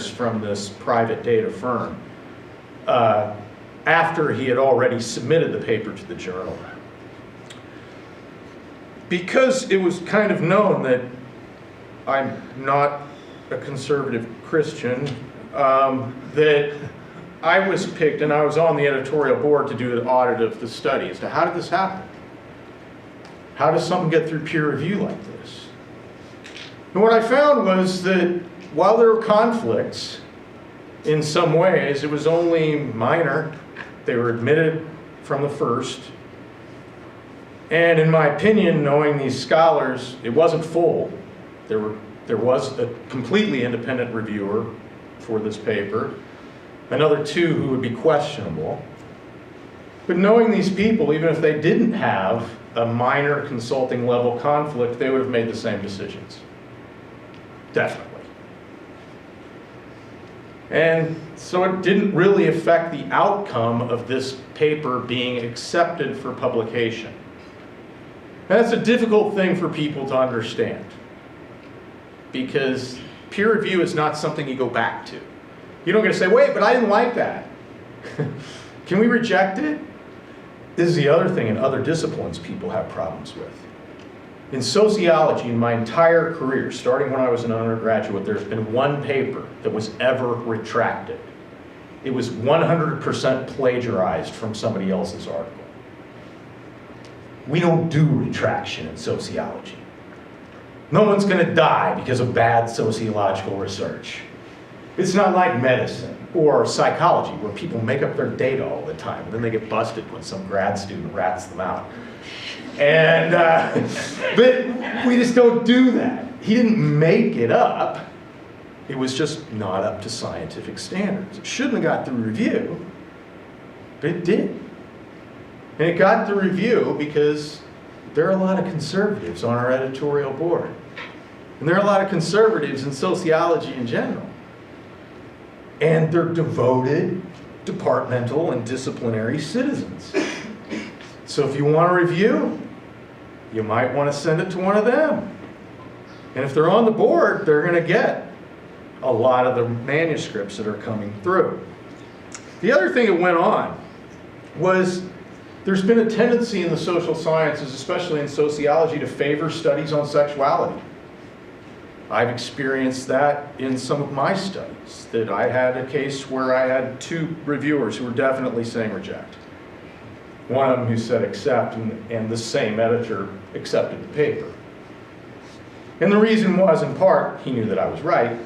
from this private data firm after he had already submitted the paper to the journal. Because it was kind of known that I'm not a conservative Christian, that I was picked and I was on the editorial board to do an audit of the study as to how did this happen? How does something get through peer review like this? And what I found was that while there were conflicts, in some ways, it was only minor. They were admitted from the first. And in my opinion, knowing these scholars, it wasn't full. There was a completely independent reviewer for this paper, another two who would be questionable. But knowing these people, even if they didn't have a minor consulting level conflict, they would have made the same decisions. Definitely. And so it didn't really affect the outcome of this paper being accepted for publication. And that's a difficult thing for people to understand, because peer review is not something you go back to. You don't get to say, wait, but I didn't like that. Can we reject it? This is the other thing in other disciplines people have problems with. In sociology, in my entire career, starting when I was an undergraduate, there's been one paper that was ever retracted. It was 100% plagiarized from somebody else's article. We don't do retraction in sociology. No one's going to die because of bad sociological research. It's not like medicine or psychology, where people make up their data all the time, and then they get busted when some grad student rats them out. And but we just don't do that. He didn't make it up. It was just not up to scientific standards. It shouldn't have got through review, but it did. And it got through review because there are a lot of conservatives on our editorial board. And there are a lot of conservatives in sociology in general. And they're devoted, departmental, and disciplinary citizens. So if you want a review, you might want to send it to one of them. And if they're on the board, they're going to get a lot of the manuscripts that are coming through. The other thing that went on was there's been a tendency in the social sciences, especially in sociology, to favor studies on sexuality. I've experienced that in some of my studies, that I had a case where I had two reviewers who were definitely saying reject. One of them who said accept, and the same editor accepted the paper. And the reason was, in part, he knew that I was right.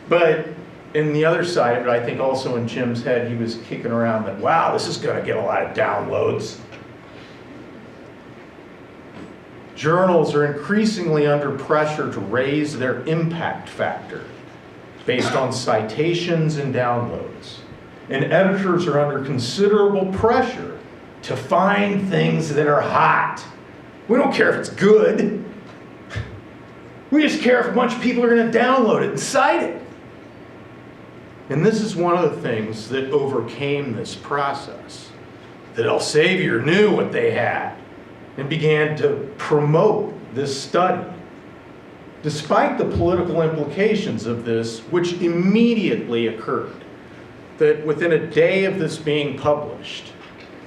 But in the other side of it, I think also in Jim's head, he was kicking around that, wow, this is going to get a lot of downloads. Journals are increasingly under pressure to raise their impact factor based on citations and downloads. And editors are under considerable pressure to find things that are hot. We don't care if it's good. We just care if a bunch of people are going to download it and cite it. And this is one of the things that overcame this process. That Elsevier knew what they had and began to promote this study. Despite the political implications of this, which immediately occurred, that within a day of this being published,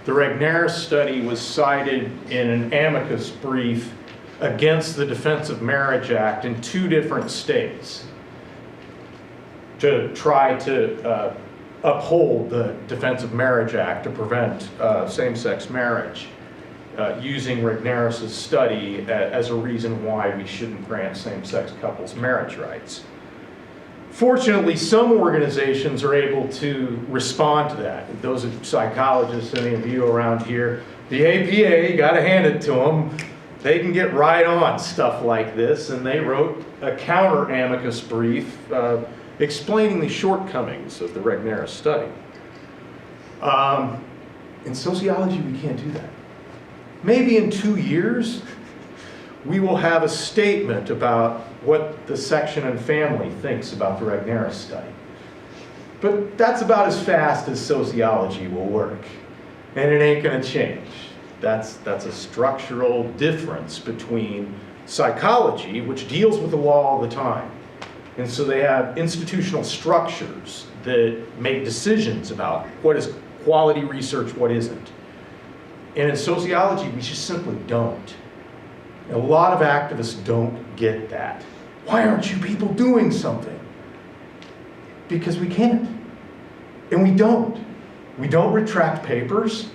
the Regnerus study was cited in an amicus brief against the Defense of Marriage Act in 2 different states to try to uphold the Defense of Marriage Act to prevent same-sex marriage, using Regnerus' study as a reason why we shouldn't grant same-sex couples marriage rights. Fortunately, some organizations are able to respond to that. Those are psychologists, any of you around here, the APA, got to hand it to them. They can get right on stuff like this, and they wrote a counter amicus brief explaining the shortcomings of the Regnerus study. In sociology, we can't do that. Maybe in 2 years, we will have a statement about what the Section on Family thinks about the Regnerus study. But that's about as fast as sociology will work. And it ain't going to change. That's a structural difference between psychology, which deals with the law all the time, And so they have institutional structures that make decisions about what is quality research, what isn't. And in sociology, we just simply don't. A lot of activists don't get that. Why aren't you people doing something? Because we can't. And we don't. We don't retract papers,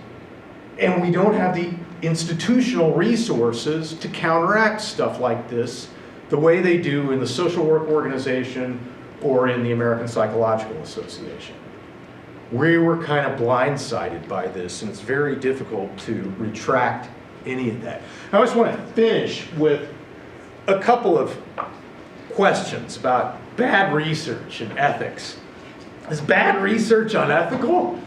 and we don't have the institutional resources to counteract stuff like this the way they do in the social work organization or in the American Psychological Association. We were kind of blindsided by this, and it's very difficult to retract any of that. I just want to finish with a couple of questions about bad research and ethics. Is bad research unethical?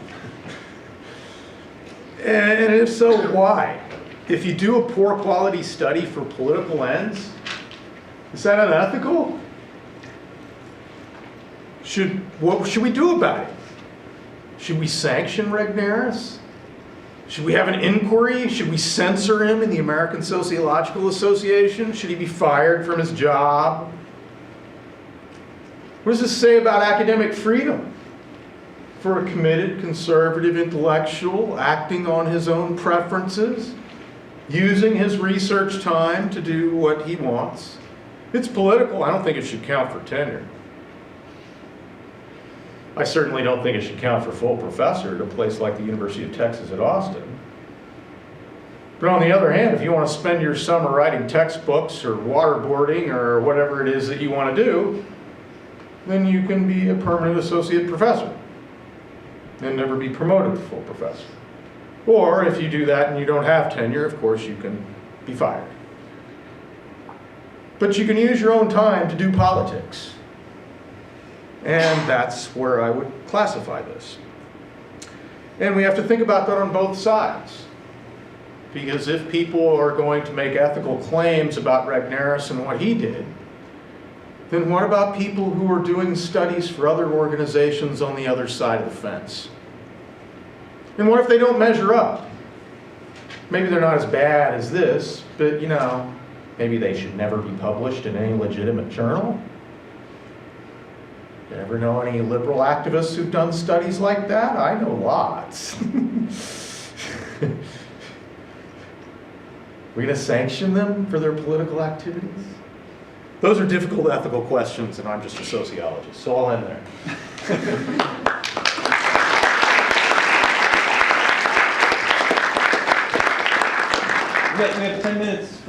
And if so, why? If you do a poor quality study for political ends, is that unethical? What should we do about it? Should we sanction Regnerus? Should we have an inquiry? Should we censor him in the American Sociological Association? Should he be fired from his job? What does this say about academic freedom for a committed conservative intellectual acting on his own preferences, using his research time to do what he wants? It's political. I don't think it should count for tenure. I certainly don't think it should count for full professor at a place like the University of Texas at Austin. But on the other hand, if you want to spend your summer writing textbooks or waterboarding or whatever it is that you want to do, then you can be a permanent associate professor and never be promoted to full professor. Or if you do that and you don't have tenure, of course you can be fired. But you can use your own time to do politics. And that's where I would classify this. And we have to think about that on both sides. Because if people are going to make ethical claims about Regnerus and what he did, then what about people who are doing studies for other organizations on the other side of the fence? And what if they don't measure up? Maybe they're not as bad as this, but maybe they should never be published in any legitimate journal. You ever know any liberal activists who've done studies like that? I know lots. We're going to sanction them for their political activities? Those are difficult ethical questions, and I'm just a sociologist, so I'll end there. We have 10 minutes.